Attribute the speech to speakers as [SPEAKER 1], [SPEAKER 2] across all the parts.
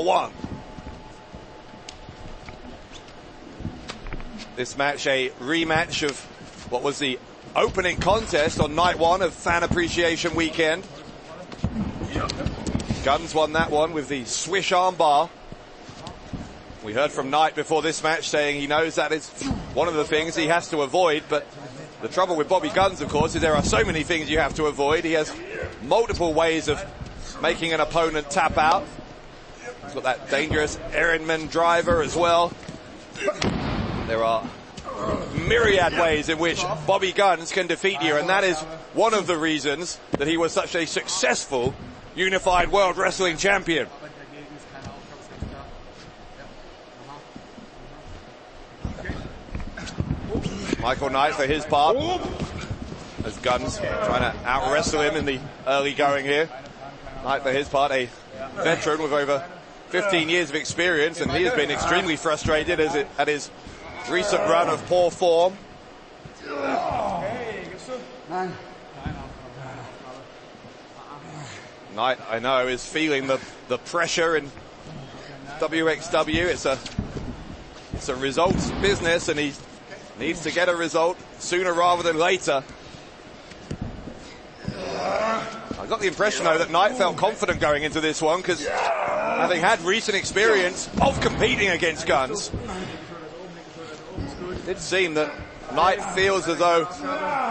[SPEAKER 1] one. This match a rematch of what was the opening contest on night one of Fan Appreciation Weekend. Guns won that one with the swish arm bar. We heard from Knight before this match saying he knows that is one of the things he has to avoid, but the trouble with Bobby Guns, of course, is there are so many things you have to avoid. He has multiple ways of making an opponent tap out. He's got that dangerous Ehrenmann driver as well. There are myriad ways in which Bobby Guns can defeat you, and that is one of the reasons that he was such a successful Unified World Wrestling Champion. Michael Knight for his part, as Guns trying to out-wrestle him in the early going here. Knight for his part, a veteran with over 15 years of experience, and he has been extremely frustrated at his recent run of poor form. Knight, I know, is feeling the pressure in WXW. It's a results business, and he needs to get a result sooner rather than later. I got the impression, though, that Knight felt confident going into this one, because having had recent experience of competing against Guns, it did seem that Knight feels as though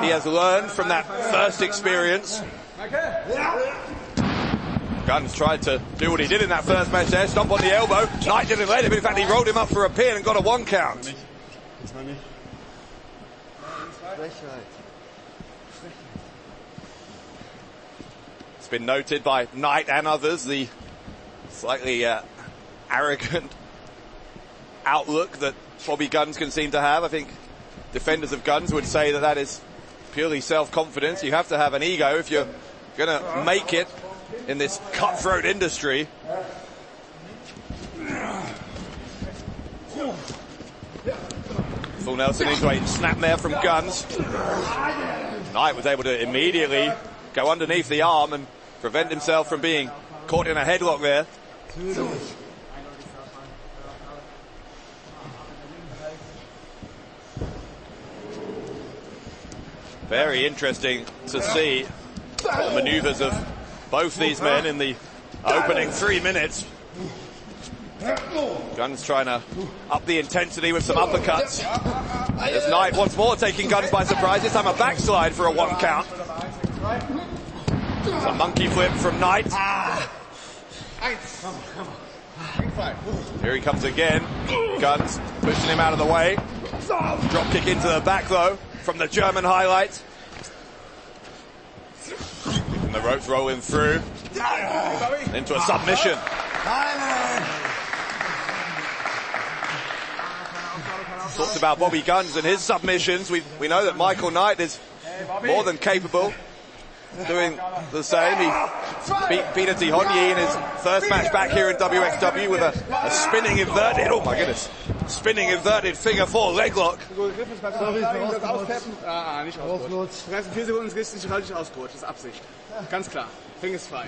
[SPEAKER 1] he has learned from that first experience. Guns tried to do what he did in that first match there, stomp on the elbow. Knight didn't let him, in fact he rolled him up for a pin and got a 1 count. It's been noted by Knight and others, the slightly arrogant outlook that Bobby Guns can seem to have. I think defenders of Guns would say that that is purely self-confidence. You have to have an ego if you're going to make it in this cutthroat industry. Full Nelson into a snap there from Guns. Knight was able to immediately go underneath the arm and prevent himself from being caught in a headlock there. Very interesting to see the maneuvers of both these men in the opening 3 minutes. Guns trying to up the intensity with some uppercuts. As Knight once more taking Guns by surprise, this time a backslide for a 1 count. It's a monkey flip from Knight. Here he comes again. Guns pushing him out of the way. Drop kick into the back though from the German highlight. Keeping the ropes rolling through. Into a submission. Talked about Bobby Guns and his submissions. We know that Michael Knight is more than capable of doing the same. He beat Peter Tijonyi in his first match back here in WXW with a spinning inverted, oh my goodness, spinning inverted figure 4 leg lock.
[SPEAKER 2] Nicht ausgerutscht. 4 Sekunden ist richtig, nicht ausgerutscht. Das ist Absicht. Ganz klar. Ring ist frei.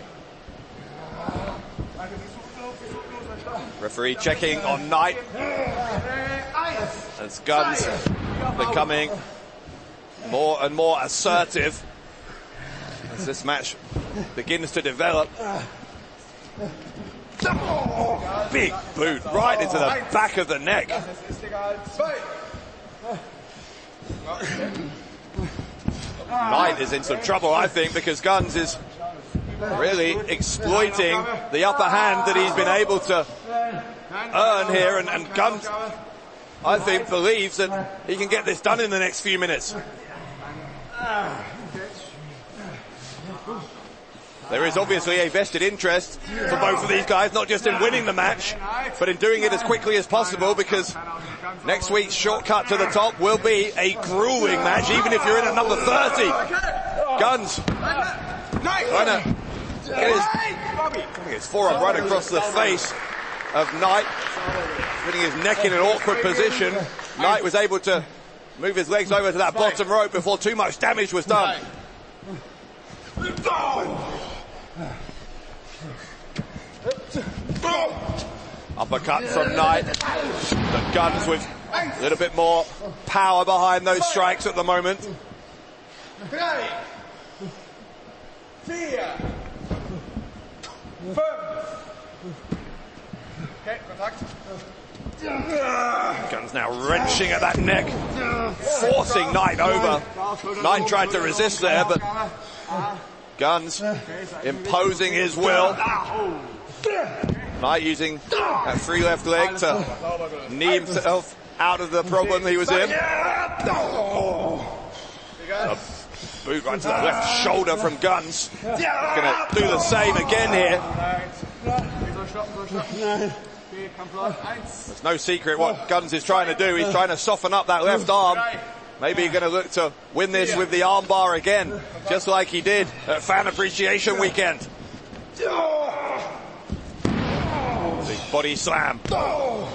[SPEAKER 1] Referee checking on Knight. As Guns becoming more and more assertive as this match begins to develop. Big boot right into the back of the neck. Knight is in some trouble, I think, because Guns is really exploiting the upper hand that he's been able to earn here, and Guns, I think, believes that he can get this done in the next few minutes. There is obviously a vested interest for both of these guys, not just in winning the match, but in doing it as quickly as possible, because next week's shortcut to the top will be a grueling match, even if you're in at number 30. Guns trying to get his forearm right across the face of Knight, putting his neck in an awkward position. Knight was able to move his legs over to that bottom rope before too much damage was done. Uppercut from Knight. The Guns with a little bit more power behind those strikes at the moment.
[SPEAKER 2] 3, 4, 5. Okay, Kontakt.
[SPEAKER 1] Guns now wrenching at that neck, forcing Knight over. Knight tried to resist there, but Guns imposing his will. Knight using that free left leg to knee himself out of the problem he was in. A boot right to the left shoulder from Guns. Gonna do the same again here. There's no secret what Guns is trying to do. He's trying to soften up that left arm. Maybe he's going to look to win this with the arm bar again, just like he did at Fan Appreciation Weekend. Big body slam. A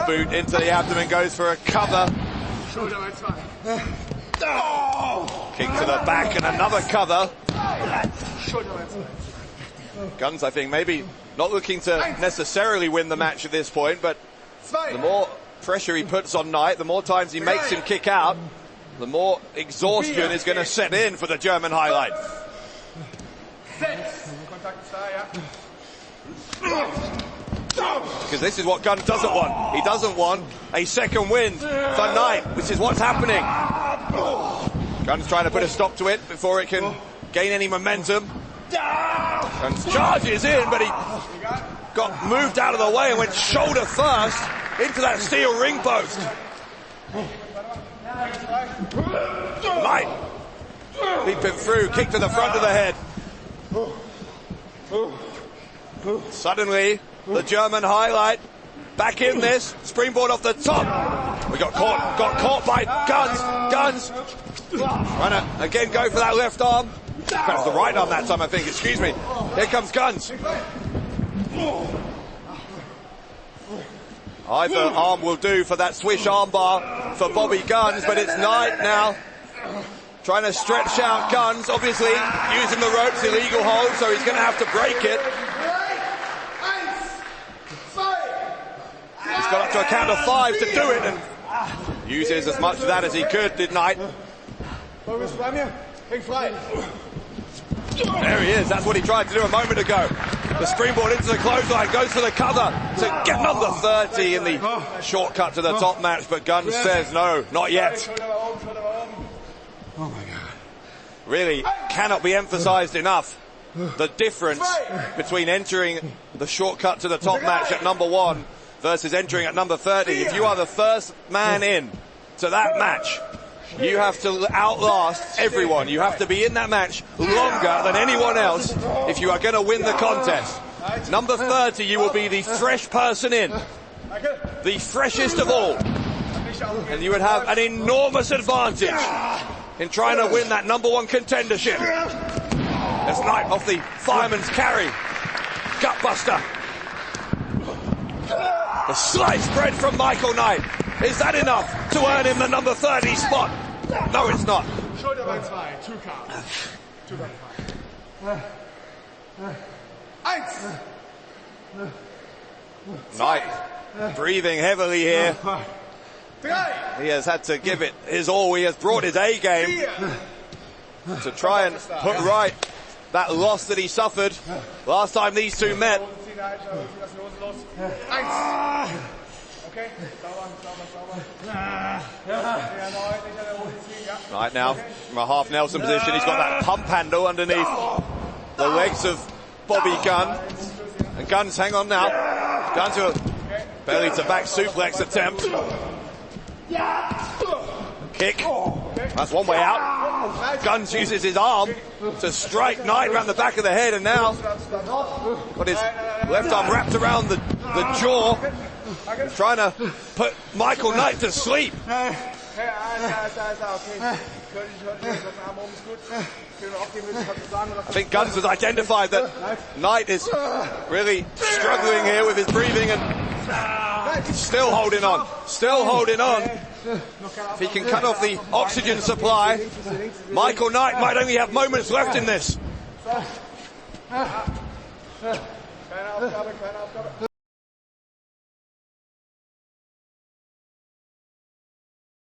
[SPEAKER 1] boot into the abdomen, goes for a cover. Kick to the back and another cover. Guns, I think, maybe not looking to necessarily win the match at this point, but the more pressure he puts on Knight, the more times he makes him kick out, the more exhaustion is going to set in for the German highlight. Because this is what Guns doesn't want. He doesn't want a second wind for Knight, which is what's happening. Guns trying to put a stop to it before it can gain any momentum. Guns charges in, but he got moved out of the way and went shoulder first into that steel ring post. Knight leaping through, kick to the front of the head. Suddenly, the German highlight back in this, springboard off the top. We got caught by Guns. Trying to again go for that left arm. That's the right arm that time, I think. Excuse me. Here comes Guns. Either arm will do for that swish armbar for Bobby Guns, but it's Knight now trying to stretch out Guns, obviously using the ropes, illegal hold, so he's going to have to break it. He's got up to a count of 5 to do it, and uses as much of that as he could, did Knight. There he is, that's what he tried to do a moment ago. The springboard into the clothesline, goes for the cover to get number 30 in the shortcut to the top match, but Guns says no, not yet.
[SPEAKER 2] Oh my God.
[SPEAKER 1] Really cannot be emphasized enough the difference between entering the shortcut to the top match at number 1 versus entering at number 30. If you are the first man in to that match, you have to outlast everyone. You have to be in that match longer than anyone else if you are going to win the contest. Number 30, you will be the fresh person in, the freshest of all, and you would have an enormous advantage in trying to win that number 1 contendership. As Knight off the fireman's carry, gutbuster. The slice spread from Michael Knight. Is that enough to earn him the number 30 spot? No, it's not.
[SPEAKER 2] Schulter bei 2, 2 count. 2 by 5. 1.
[SPEAKER 1] Knight breathing heavily here.
[SPEAKER 2] 3.
[SPEAKER 1] He has had to give it his all. He has brought his A game to try and put right that loss that he suffered last time these two met. Right now, from a half Nelson position, he's got that pump handle underneath the legs of Bobby Gunn. And Guns, hang on now. Guns to a belly to back suplex attempt. Kick. That's one way out. Guns uses his arm to strike Knight around the back of the head, and now got his left arm wrapped around the jaw, trying to put Michael Knight to sleep. I think Guns has identified that Knight is really struggling here with his breathing, and still holding on. If he can cut off the oxygen supply, Michael Knight might only have moments left in this.